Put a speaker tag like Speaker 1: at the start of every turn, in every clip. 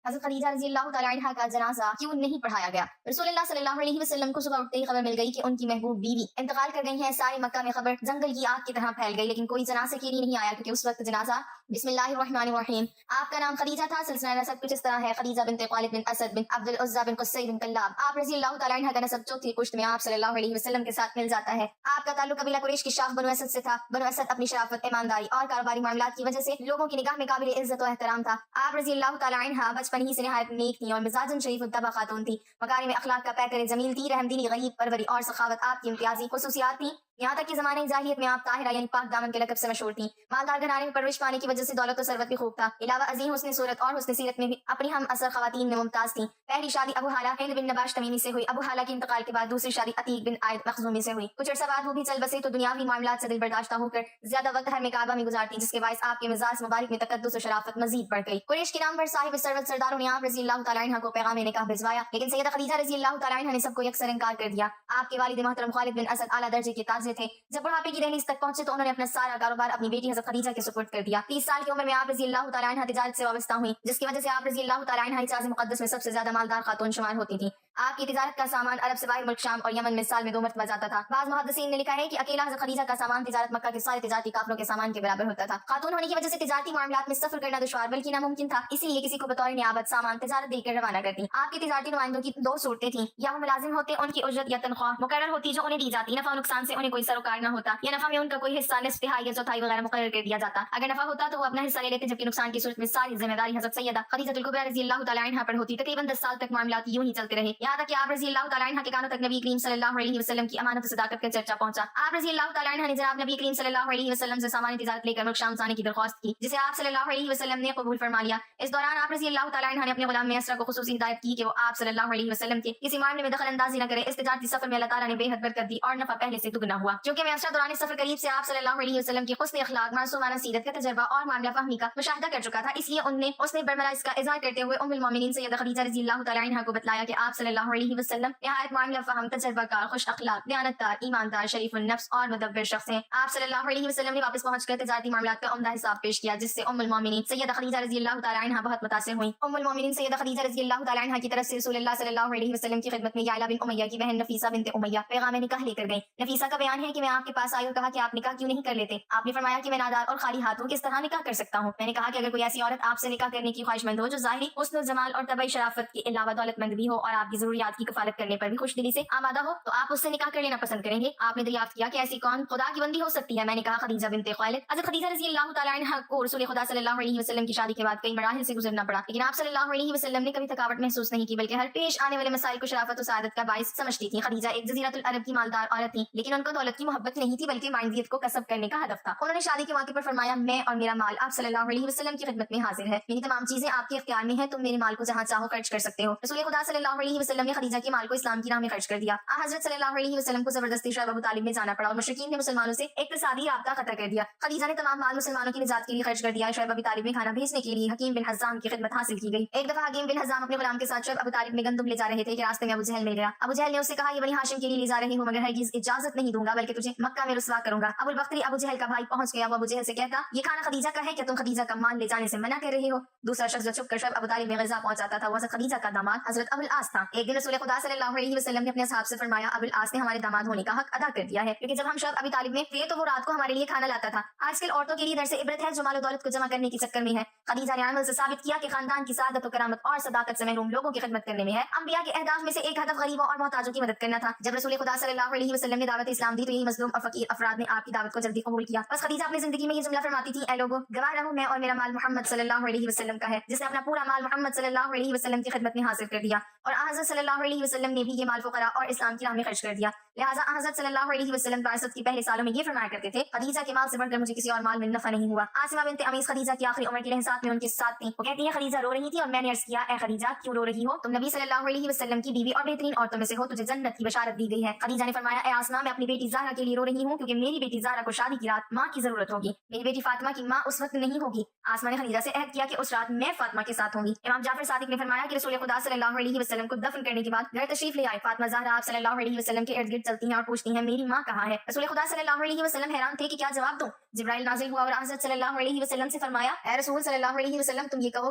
Speaker 1: حضرت خدیجہ رضی اللہ تعالیٰ عنہ کا جنازہ کیوں نہیں پڑھایا گیا؟ رسول اللہ صلی اللہ علیہ وسلم کو صبح اٹھتے ہی خبر مل گئی کہ ان کی محبوب بیوی انتقال کر گئی ہیں۔ سارے مکہ میں خبر جنگل کی آگ کی طرح پھیل گئی، لیکن کوئی جنازے کے لیے نہیں آیا کیونکہ اس وقت جنازہ بسم اللہ الرحمن الرحیم۔ آپ کا نام خدیجہ تھا، سلسلہ نسب کچھ اس طرح ہے: خدیجہ بنت خالد بن اسد بن عبد العزیٰ بن قصی بن کلاب۔ آپ رضی اللہ تعالیٰ عنہ کا نسب چوتھی پشت میں آپ صلی اللہ علیہ وسلم کے ساتھ مل جاتا ہے۔ آپ کا تعلق قبیلہ قریش کی شاخ بنو اسد سے تھا۔ بنو اسد اپنی شرافت، ایمانداری اور کاروباری معاملات کی وجہ سے لوگوں کی نگاہ میں قابل عزت و احترام تھا۔ آپ رضی اللہ تعالیٰ عنہ بچپن ہی سے نہایت نیک تھی اور مزاجن شریف الطبع خاتون تھی۔ مکارم اخلاق کا پیکر جمیل تھی، رحم دلی، غریب پروری اور سخاوت آپ کی امتیازی خصوصیات تھیں۔ یہاں تک کہ زمانے جاہلیت میں آپ طاہرہ یعنی پاک دامن کے لقب سے مشہور تھیں۔ مالدار گھرانے میں پرورش پانے کی وجہ سے دولت و ثروت بھی خوب تھا۔ علاوہ عظیم حسن صورت اور حسن سیرت میں بھی اپنی ہم اثر خواتین میں ممتاز تھیں۔ پہلی شادی ابو حالہ ہند بن نباش تمیمی سے ہوئی۔ ابو حالہ کے انتقال کے بعد دوسری شادی عتیق بن عائد مخزومی سے ہوئی۔ کچھ عرصہ بعد وہ بھی چل بسے تو دنیاوی معاملات سے دل برداشتہ ہو کر زیادہ وقت حرم کعبہ میں گزارتی، جس کے باعث آپ کے مزاج مبارک میں تقدس و شرافت مزید بڑھ گئی۔ قریش کے نام پر صاحب ثروت سرداروں نے آپ رضی اللہ تعالیٰ عنہ کو پیغام نکاح بھجوایا، لیکن سیدہ خدیجہ رضی اللہ تعالیٰ عنہ نے سب کو یکسر انکار کر دیا۔ آپ کے والد محترم خالد بن اسد اعلیٰ درجے کے تاجر تھے۔ جب بڑھاپے کی دہلیز تک پہنچے تو انہوں نے اپنا سارا کاروبار اپنی بیٹی حضرت خدیجہ کے سپرد کر دیا۔ 30 سال کی عمر میں آپ رضی اللہ تعالیٰ عنہ تجارت سے وابستہ ہوئی، جس کی وجہ سے آپ رضی اللہ تعالیٰ عنہ حجاز مقدس میں سب سے زیادہ مالدار خاتون شمار ہوتی تھی۔ آپ کی تجارت کا سامان عرب سے باہر ملک شام اور یمن میں سال میں 2 مرتبہ جاتا تھا۔ بعض محدثین نے لکھا ہے کہ اکیلا حضرت خدیجہ کا سامان تجارت مکہ کے سارے تجارتی قافلوں کے سامان کے برابر ہوتا تھا۔ خاتون ہونے کی وجہ سے تجارتی معاملات میں سفر کرنا دشوار بلکہ ناممکن تھا، اسی لیے کسی کو بطور نیابت سامان تجارت دے کر روانہ کرتی۔ آپ کے تجارتی نمائندوں کی 2 صورتیں تھیں: یا وہ ملازم ہوتے، ان کی اجرت یا تنخواہ مقرر ہوتی جو انہیں دی جاتی، نفع و نقصان سے انہیں کوئی سروکار نہ ہوتا، یا نفع میں ان کا کوئی حصہ نصف تہائی یا چوتھائی وغیرہ مقرر کر دیا جاتا۔ اگر نفع ہوتا تو وہ اپنا حصہ لے لیتے، جبکہ نقصان کی صورت میں ساری ذمہ داری حضرت سیدہ خدیجہ الکبریٰ رضی اللہ تعالیٰ عنہ پر ہوتی۔ تقریباً 10 سال تک معاملات یوں ہی چلتے رہے، یہاں تک کہ آپ رضی اللہ تعالیٰ عنہ کے کانوں تک نبی کریم صلی اللہ علیہ وسلم کی امانت و صداقت کا چرچا پہنچا۔ آپ رضی اللہ تعالیٰ عنہ نے جناب نبی کریم صلی اللہ علیہ وسلم سے سامان تجارت لے کر ملک شام جانے کی درخواست کی، جسے آپ صلی اللہ علیہ وسلم نے قبول فرما لیا۔ اس دوران آپ رضی اللہ تعالیٰ عنہ نے اپنے غلام میسرہ کو خصوصی ہدایت کی کہ وہ آپ صلی اللہ علیہ وسلم کے کسی معاملے میں دخل اندازی نہ کرے۔ اس تجارتی سفر میں اللہ تعالیٰ نے بے حد برکت دی اور نفع پہلے سے دگنا ہوا۔ چونکہ میسرہ دوران سفر قریب سے آپ صلی اللہ علیہ وسلم کی حسن اخلاق، معصومانہ سیرت کا تجربہ اور معاملہ فہمی کا مشاہدہ کر چکا تھا، اس لیے اس نے برملا اس کا اظہار کرتے ہوئے ام المومنین سیدہ خدیجہ رضی اللہ تعالیٰ عنہ کو بتلایا کہ آپ صلی اللہ علیہ وسلم نہایت معاملہ فہم، تجربہ کار، خوش اخلاق، دیانتدار، ایماندار، شریف النفس اور مدبر شخص ہیں۔ آپ صلی اللہ علیہ وسلم نے واپس پہنچ کر تجارتی معاملات کا عمدہ حساب پیش کیا، جس سے ام المومنین سیدہ خدیجہ رضی اللہ تعالیٰ عنہ بہت متاثر ہوئیں۔ ام المومنین سیدہ خدیجہ رضی اللہ تعالیٰ عنہ کی طرف سے رسول اللہ صلی اللہ علیہ وسلم کی خدمت میں یعلا بن امیہ کی بہن نفیسہ بنت امیہ پیغام نکاح لے کر گئیں۔ نفیسہ کا بیان ہے کہ میں آپ کے پاس آئی اور کہا کہ آپ نکاح کیوں نہیں کر لیتے؟ آپ نے فرمایا کہ میں نادار اور خالی ہاتھوں کس طرح نکاح کر سکتا ہوں؟ میں نے کہا کہ اگر کوئی ایسی عورت آپ سے نکاح کرنے کی خواہش مند ہو جو ظاہری حسن و جمال اور طبعی شرافت کے علاوہ دولت مند بھی ہو اور آپ کی ضروریات کی کفالت کرنے پر بھی خوش دلی سے آمادہ ہو تو آپ اس سے نکاح کر لینا پسند کریں گے؟ آپ نے دریافت کیا کہ ایسی کون خدا کی بندی ہو سکتی ہے؟ میں نے کہا خدیجہ بنت خویلد۔ حضرت خدیجہ رضی اللہ تعالیٰ عنہ کو رسول خدا صلی اللہ علیہ وسلم کی شادی کے بعد کئی مراحل سے گزرنا پڑا، لیکن آپ صلی اللہ علیہ وسلم نے کبھی تھکاوٹ محسوس نہیں کی، بلکہ ہر پیش آنے والے مسائل کو شرافت و سعادت کا باعث سمجھتی تھیں۔ خدیجہ ایک جزیرۃ العرب کی مالدار عورت تھیں، لیکن ان کو دولت کی محبت نہیں تھی بلکہ مائندیت کو کسب کرنے کا ہدف تھا۔ انہوں نے شادی کے موقع پر فرمایا، میں اور میرا مال آپ صلی اللہ علیہ وسلم کی خدمت میں حاضر ہے، میری تمام چیزیں آپ کے اختیار میں ہیں، تم میرے مال کو جہاں چاہو خرچ کر سکتے ہو۔ رسول خدا صلی اللہ علیہ وسلم نے خدیجہ کے مال کو اسلام کی راہ میں خرچ کر دیا۔ حضرت صلی اللہ علیہ وسلم کو زبردستی شعیب ابو طالب میں جانا پڑا اور مشرکین نے مسلمانوں سے اقتصادی رابطہ قطع کر دیا۔ خدیجہ نے تمام مال مسلمانوں کی نجات کے لیے خرچ کر دیا۔ شعیب ابو طالب میں کھانا بھیجنے کے لیے حکیم بن حزام کی خدمت حاصل کی گئی۔ ایک دفعہ حکیم بن حزام اپنے غلام کے ساتھ شعیب ابو طالب میں گندم لے جا رہے تھے کہ راستے میں ابو جہل مل گیا۔ ابو جہل نے اس سے کہا، یہ بنی ہاشم کے لیے لے جا رہی ہوں مگر ہرگز اجازت نہیں دوں گا بلکہ تجھے مکہ میں رسوا کروں گا۔ ابو البختری ابو جہل کا بھائی پہنچ گیا، وہ ابو جہل سے کہتا، یہ کھانا خدیجہ کا ہے، کیا تم خدیجہ کا مال لے جانے سے منع کر رہے ہو؟ دوسرا شخص جو چھپ کر شعیب ابو طالب میں غذا پہنچاتا تھا وہ حضرت خدیجہ کا داماد حضرت ابو العاص تھا۔ ایک دن رسول خدا صلی اللہ علیہ وسلم نے اپنے اصحاب سے فرمایا، ابو العاص نے ہمارے داماد ہونے کا حق ادا کر دیا ہے، کیونکہ جب ہم شعیب ابو طالب میں تھے تو وہ رات کو ہمارے لیے کھانا لاتا تھا۔ آج کل عورتوں کے لیے درس عبرت ہے جو مال و دولت کو جمع کرنے کے چکر میں ہے۔ خدیجہ نے عمل سے ثابت کیا کہ خاندان کی سعادت و کرامت اور صداقت سے محروم لوگوں کی خدمت کرنے میں ہے۔ انبیاء کے اہداف میں سے ایک ہدف غریبوں اور محتاجوں کی مدد کرنا تھا۔ جب رسول خدا صلی اللہ علیہ وسلم نے دعوت اسلام دی تو یہی مظلوم اور فقیر افراد نے آپ کی دعوت کو جلدی قبول کیا۔ بس خدیجہ اپنی زندگی میں یہ جملہ فرماتی تھی، اے لوگوں، گواہ رہو میں اور میرا مال محمد صلی اللہ علیہ وسلم کا ہے، جس نے اپنا پورا مال محمد صلی اللہ علیہ وسلم کی خدمت میں حاصل کر دیا، اور حضرت صلی اللہ علیہ وسلم نے بھی یہ مال فقراء اور اسلام کی راہ میں خرچ کر دیا۔ لہٰذا حضرت صلی اللہ علیہ وسلم بعثت کے پہلے سالوں میں یہ فرمایا کرتے تھے، خدیجہ کے مال سے بڑھ کر مجھے کسی اور مال میں نفع نہیں ہوا۔ آسمہ بنت امیس خدیجہ کی آخری عمر کی لحظات میں ان کے ساتھ تھیں۔ وہ کہتی ہیں، خدیجہ رو رہی تھی اور میں نے عرض کیا، اے خدیجہ کیوں رو رہی ہو؟ تم نبی صلی اللہ علیہ وسلم کی بیوی اور بہترین عورتوں میں سے ہو، تجھے جنت کی بشارت دی گئی ہے۔ خدیجہ نے فرمایا، اے آسمہ، میں اپنی بیٹی زہرا کے لیے رو رہی ہوں کیونکہ میری بیٹی زہرا کو شادی کی رات ماں کی ضرورت ہوگی، میری بیٹی فاطمہ کی ماں اس وقت نہیں ہوگی۔ آسمہ نے خدیجہ سے عہد کیا کہ اس رات میں فاطمہ کے ساتھ ہوں گی۔ امام جعفر صادق نے فرمایا کہ رسول خدا صلی اللہ علیہ وسلم کو دفن کرنے کے بعد گھر تشریف لے آئے۔ فاطمہ زہرا آپ صلی اللہ علیہ وسلم کے ارد گرد چلتی ہیں اور پوچھتی ہیں، میری ماں کہاں ہے؟ رسول خدا صلی اللہ علیہ وسلم حیران تھے کہ کیا جواب دوں۔ जिब्राइल नाजिल हुआ और हज़रत सल्लल्लाहु अलैहि वसल्लम से फरमाया, ए रसूल सल्लल्लाहु अलैहि वसल्लम, तुम ये कहो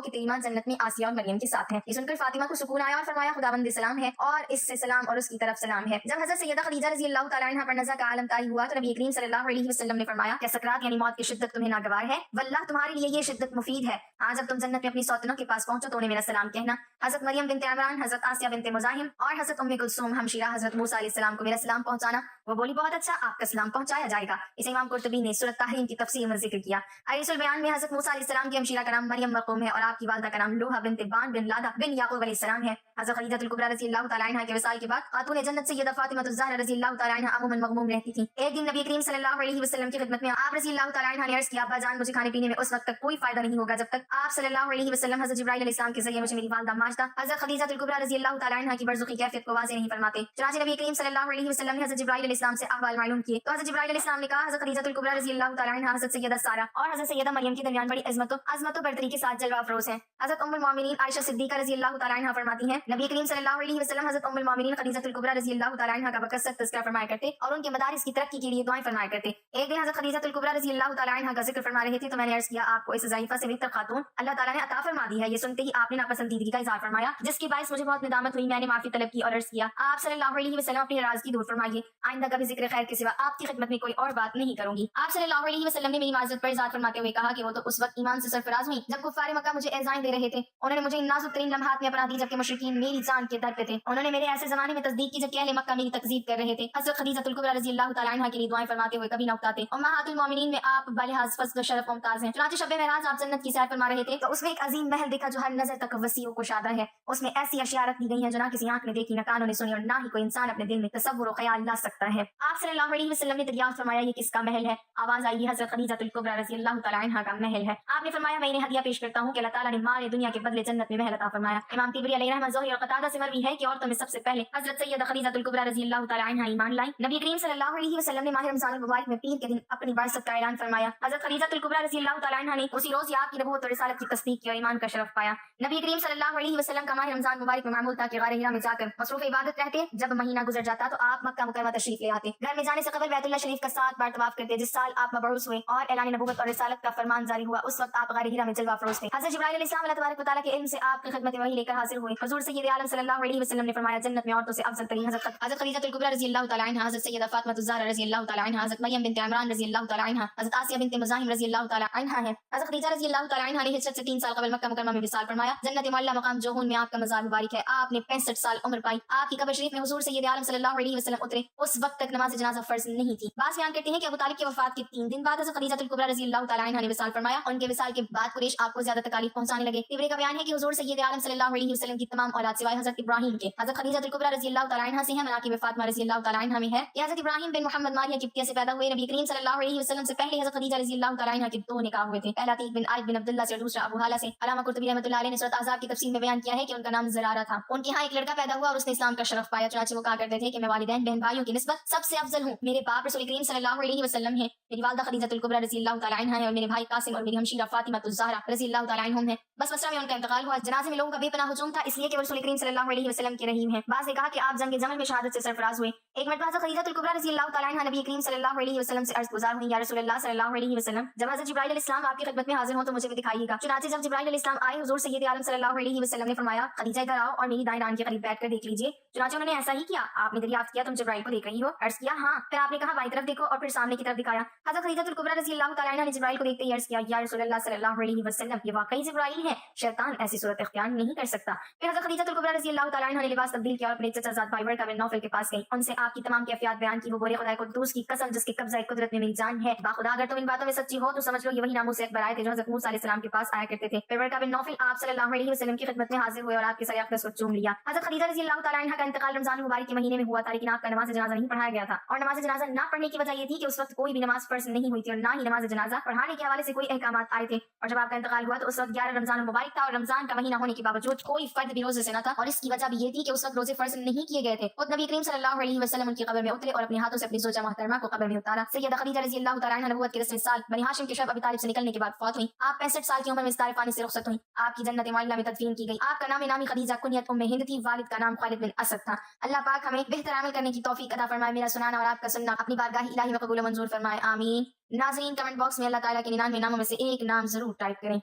Speaker 1: कि तेरी मां जन्नत में आसिया और मरियम के साथ है। ये सुनकर फातिमा को सुकून आया और फरमाया, खुदाबंद सलाम है और इससे सलाम और उसकी तरफ सलाम है। जब हज़रत सैयदा खदीजा रज़ी अल्लाह तआला अन्हा पर नज़ा का आलम तारी हुआ तो नबी करीम सल्लल्लाहु अलैहि वसल्लम ने फरमाया, क्या सकरात यानी मौत की शिद्दत तुम्हें नागवार है? वल्लाह तुम्हारे लिए ये शिद्दत मुफीद है। आज जब तुम जन्नत में अपनी सौतनों के पास पहुंचो तो उन्हें मेरा सलाम कहना। हज़रत मरियम बिनते इमरान, हज़रत आसिया बिनते मुज़ाहिम और हज़रत उम्मे कुलसूम हमशीरा हज़रत मूसा अलैहिस्सलाम को मेरा सलाम पहुंचाना। वो बोली, बहुत अच्छा, आपका सलाम पहुंचाया जाएगा। इसे इमाम कुर्तुबी ने सूरत ताहरीम की तफसीर में जिक्र किया। आयतुल बयान में हज़रत मूसा अलैहिस्सलाम की हमशीरा का नाम मरियम मरकूम है और आपकी वालिदा का नाम लोहा बिनते बान बिन लादा बिन याकूब अलैहिस्सलाम है। हज़रत खदीजतुल कुबरा रज़ी अल्लाह तआला अन्हा के विसाल के बाद खातून जन्नत सैयदा फातिमा ज़हरा रज़ी अल्लाह तआला अन्हा अमूमन मग़मूम रहती थी। एक दिन नबी करीम सल्लल्लाहु अलैहि वसल्लम की खिदमत में आप रज़ी अल्लाह तआला अन्हा ने अर्ज़ किया, अब्बा जान, मुझे खाने पीने में उस वक्त तक कोई फायदा नहीं होगा जब तक आप सल्लल्लाहु अलैहि वसल्लम हज़रत जिब्राइल अलैहिस्सलाम के ज़रिए मुझे मेरी वालिदा माजदा हज़रत खदीजतुल कुबरा रज़ी अल्लाह तआला अन्हा की बरज़ुकी कैफियत को वाज़ेह नहीं फरमाते। चुनांचे नबी करीम सल्लल्लाहु अलैहि वसल्लम ने हज़रत जिब्राइल अलैहिस्सलाम से अहवाल मालूम किए तो हज़रत जिब्राइल अलैहिस्सलाम ने कहा, हज़रत खदीजतुल कुबरा रज़ी अल्लाह तआला अन्हा हज़रत सैयदा सारा और हज़रत सैयदा मरियम के दरमियान बड़ी अज़मत और बरतरी के साथ जलवा अफरोज़ हैं। हज़रत उम्मुल मोमिनीन आयशा सिद्दीक़ा रज़ी अल्लाह तआला अन्हा फरमाती हैं, नबी करीम सल्लल्लाहु अलैहि वसल्लम हज़रत उम्मुल मोमिनीन खदीजतुल कुबरा रज़ी अल्लाह तआला अन्हा का बकसरत तज़किरा फरमाया करते और उनके मदारिस की तरक्की के लिए दुआएं फरमाया करते। एक दिन हज़रत खदीजतुल कुबरा रज़ी अल्लाह तआला अन्हा का जिक्र फरमा रहे थे तो मैंने अर्ज़ किया, आपको इस ज़ईफ़ा से बेहतर खातून अल्लाह ताला ने अता फरमा दी है। ये सुनते ही आपने नापसंदीदगी का इज़हार फरमाया, जिसके बायस मुझे बहुत निदामत हुई। मैंने माफी तलब की और अर्ज़ किया, आप सल्लल्लाहु अलैहि वसल्लम अपनी नाराज़गी दूर फरमाइए, आइंदा कभी जिक्र खैर के सिवा आपकी खिदमत में कोई और बात नहीं करूंगी। आप सल्लल्लाहु अलैहि वसल्लम ने मेरी माज़रत पर इज़हार फरमाते हुए कहा कि वो तो उस वक्त ईमान से सरफराज हुई जब कुफ़ार मक्का मुझे एज़ाएं दे रहे थे। उन्होंने मुझे इन नाज़ुक तरीन लम्हात में अपना दी जबकि मुशरिकीन मेरी जान के दर पे थे। उन्होंने मेरे ऐसे ज़माने में तस्दीक की जबकि अहले मक्का मेरी तकज़ीब कर रहे थे। हज़रत खदीजतुल कुबरा रज़ी अल्लाह तआला अन्हा के लिए दुआएं फरमाते हुए कभी न उकताते। उम्महातुल मोमिनीन में आप बालिहाज़ फ़ज़्ल व शरफ़ मुमताज़ हैं। चुनांचे शब मेराज आप जन्नत की सैर फरमा रहे थे तो उसमें एक अजीम महल देखा जो हर नज़र तक वसी व कुशादा है। उसमें ऐसी अशिया रख दी गई हैं जो ना किसी आंख ने देखी, ना कानों ने सुनी और ना ही कोई इंसान अपने दिल में तसव्वुर व ख्याल ला सकता है। आप सल्लल्लाहु अलैहि वसल्लम ने दरियाफ्त फरमाया, ये किसका महल है? आवाज़ आई, हज़रत खदीजतुल कुबरा रज़ी अल्लाह तआला अन्हा का महल है। आपने फरमाया, मैं इन्हें हदिया पेश करता हूँ कि अल्लाह ताला ने माल दुनिया के बदले जन्नत में महल अता फरमाया। इमाम तिबरी अलैहिर्रहमत ज़ोहरी और क़तादा से मरवी है कि औरतों में सबसे पहले हज़रत सैयदा खदीजतुल कुबरा रज़ी अल्लाह तआला अन्हा ईमान लाई। नबी करीम सल्लल्लाहु अलैहि वसल्लम ने माह रमज़ान अल मुबारक में पीर के दिन अपनी बाइसत का ऐलान फरमाया। हज़रत खदीजतुल कुबरा रज़ी अल्लाह तआला अन्हा ने उसी रोज़ आपकी नबूवत और रिसालत की तस्दीक की और ईमान का शरफ पाया। नबी करीम सल्लल्लाहु अलैहि वसल्लम का माह रमज़ान मुबारक में मामूल था कि गारे हिरा में जाकर मसरूफ़ इबादत रहते। जब महीना गुजर जाता तो आप मक्का मुकर्रमा तशरीफ ले आते। घर में जाने से कबल बैतुल्लाह शरीफ का 7 बार तवाफ करते। जिस साल आप मबऊस हुए और ऐलान नबूवत और रिसालत का फरमान जारी हुआ उस वक्त आप गारे हिरा में जलवा अफरोज़ थे। हज़रत जिब्राइल अलैहिस्सलाम अल्लाह तबारक व तआला के इल्म से आपकी खिदमत में वही लेकर हाजिर हुए। हुज़ूर सय्यद आलम सल्लल्लाहु अलैहि वसल्लम ने फरमाया, जन्नत में औरतों से अफजल तरीन हज़रत खदीजतुल कुबरा रज़ी अल्लाह तआला अन्हा, हज़रत सैयदा फातिमा ज़हरा रज़ी अल्लाह तआला अन्हा, हज़रत मरियम बिनते इमरान रज़ी अल्लाह तआला अन्हा, हज़रत आसिया बिनते मुज़ाहिम रज़ी अल्लाह तआला अन्हा है। हज़रत खदीजा रज़ी अल्लाह तआला अन्हा ने हिजरत से 3 साल कबल मक्का मुकर्रमा में विसाल फरमाया। जन्नत मुअल्ला मकाम जोहून में आपका मज़ार मुबारक है। आपने 65 साल उम्र पाई। आपकी कब्र शरीफ में हुज़ूर सय्यद आलम सल्लल्लाहु अलैहि वसल्लम उतरे। उस वक्त तक नमाज जनाजा फर्ज नहीं थी। बाज़ बयान करते हैं कि अबू तालिब की वफात के 3 दिन बाद हज़रत खदीजतुल कुबरा रज़ी अल्लाह तआला अन्हा ने विसाल फरमाया। उनके विसाल के बाद कुरैश आपको ज्यादा तकालीफ पहुंचाने लगे। तिबरी का बयान है कि हुज़ूर सय्यद आलम सल्लल्लाहु अलैहि वसल्लम की तमाम औलाद सिवाय हज़रत इब्राहीम के हज़रत खदीजतुल कुबरा रज़ी अल्लाह तआला अन्हा से हैं। मनाक़िब फातिमा रज़ी अल्लाह तआला अन्हा में है कि हज़रत इब्राहीम बिन मोहम्मद मारिया किब्तिया से पैदा हुए। नबी करीम सल्लल्लाहु अलैहि वसल्लम से पहले हज़रत खदीजा रज़ी अल्लाह तआला अन्हा के 2 निकाह हुए थे। पहला तीक बिन आइद बिन अब्दुल्लाह से और दूसरा अबू हाला से। अल्लामा कुर्तुबी रहमतुल्लाह अलैह ने सूरत अहज़ाब की तफसीर में बयान किया है कि उनका नाम ज़रारा था। उनके यहाँ एक लड़का पैदा हुआ और उसने इस्लाम का शरफ पाया। चुनांचे वो कहा करते थे कि मैं वालिदैन बहन भाइयों की निस्बत सबसे अफजल हूँ। मेरे बाप रसूल करीम सल्लल्लाहु अलैहि वसल्लम हैं, मेरी वालिदा खदीजतुल कुबरा रज़ी अल्लाह तआला अन्हा है और मेरे भाई कासिम और मेरी हमशीरा फातिमा ज़हरा रज़ी अल्लाह तआला अन्हुम हैं। बस मसरा में उनका इंतकाल हुआ। जनाजे में लोगों का बेपनाह हुजूम था इसलिए कि वो रसूल करीम सल्लल्लाहु अलैहि वसल्लम के रहीम हैं। बाज़ ने कहा कि आप जंग जमल में शहादत से सरफराज हुए। एक मरतबा हज़रत खदीजतुल कुबरा रज़ी अल्लाह तआला अन्हा नबी करीम सल्लल्लाहु अलैहि वसल्लम से अर्ज़ गुज़ार हुई, या रसूल अल्लाह सल्लल्लाहु अलैहि वसल्लम, जब हज़रत जिब्राइल अलैहिस्सलाम आपकी खिदमत में हाजिर हों तो मुझे भी दिखाइएगा। चुनांचे जब जिब्राइल अलैहिस्सलाम आए, हुज़ूर सय्यद आलम सल्लल्लाहु अलैहि वसल्लम ने फरमाया, खदीजा इधर आओ और मेरी दाएं डांड के करीब बैठकर देख लीजिए। चुनांचे उन्होंने ऐसा ही किया। आपने दरियाफ्त किया, तुम जिब्राइल को देख रही हो? अर्ज़ किया, हाँ। फिर आपने कहा, बाईं तरफ देखो, और फिर सामने की तरफ दिखाया। हज़रत खदीजतुल कुबरा रज़ी अल्लाह तआला अन्हा ने जिब्राइल को देखते ही अर्ज़ किया, या रसूल अल्लाह सल्लल्लाहु अलैहि वसल्लम, ये वाकई जिब्राइल है। शैतान ऐसी सूरत इख्तियार नहीं कर सकता। फिर हज़रत खदीजतुल कुबरा रज़ी अल्लाह तआला अन्हा ने लिबास तब्दील किया और अपने चचाज़ाद भाई वर्का बिन नौफल के पास गई। उनसे आपकी तमाम कैफियत बयान की। वो बोले, खुदा कुद्दूस की कसम जिसके कब्ज़ा कुदरत में मेरी जान है, बाखुदा अगर तुम इन बातों में सच्ची हो तो समझ लो ये वही नामूस अकबर आए थे जो हज़रत मूसा अलैहिस्सलाम के पास आया करते थे। फिर वर्का बिन नौफल आप सल्लल्लाहु अलैहि वसल्लम की खिदमत में हाजिर हुए और आपके सर अक़दस को चूम लिया। हज़रत खदीजा रज़ी अल्लाह तआला अन्हा का इंतकाल रमज़ान मुबारक के महीने में हुआ था, लेकिन आपका नमाज जनाजा नहीं पढ़ाया गया था। और नमाज जनाजा ना पढ़ने की वजह ये थी कि उस वक्त कोई भी नमाज फर्ज नहीं हुई थी और ना ही नमाज जनाजा पढ़ाने के हवाले से कोई अहकामात आए थे। और जब आपका इंतकाल हुआ तो उस वक्त 11 रमज़ान मुबारक था और रमज़ान का महीना होने के बावजूद कोई फर्द भी रोजे से न था। और इसकी वजह भी ये थी कि उस वक्त रोजे फर्ज नहीं किए गए थे। खुद नबी करीम सल्लल्लाहु अलैहि वसल्लम वसल्लम उनकी कब्र में उतरे और अपने हाथों से अपनी ज़ौजा मोहतरमा को कब्र में उतारा। सैयदा खदीजा रज़ी अल्लाह तआला अन्हा नबुव्वत के 10वें साल बनी हाशिम के शब अबी तालिब से निकलने के बाद फौत हुई। आप 65 साल की उम्र में इस दार फ़ानी से रुखसत हुई। आपकी जन्नत मुअल्ला में तदफीन की गई। आपका नाम नामी खदीजा कुनियत उम्मे हिंद थी, वालिद का नाम खालिद बिन असद था। अल्लाह पाक हमें बेहतर अमल करने की तौफीक अता फरमाए। मेरा सुनाना और आपका सुनना अपनी बारगाह इलाही में कबूल मंजूर फरमाए, आमीन। नाज़रीन, कमेंट बॉक्स में अल्लाह ताला के 99 नामों में से एक नाम जरूर टाइप करें।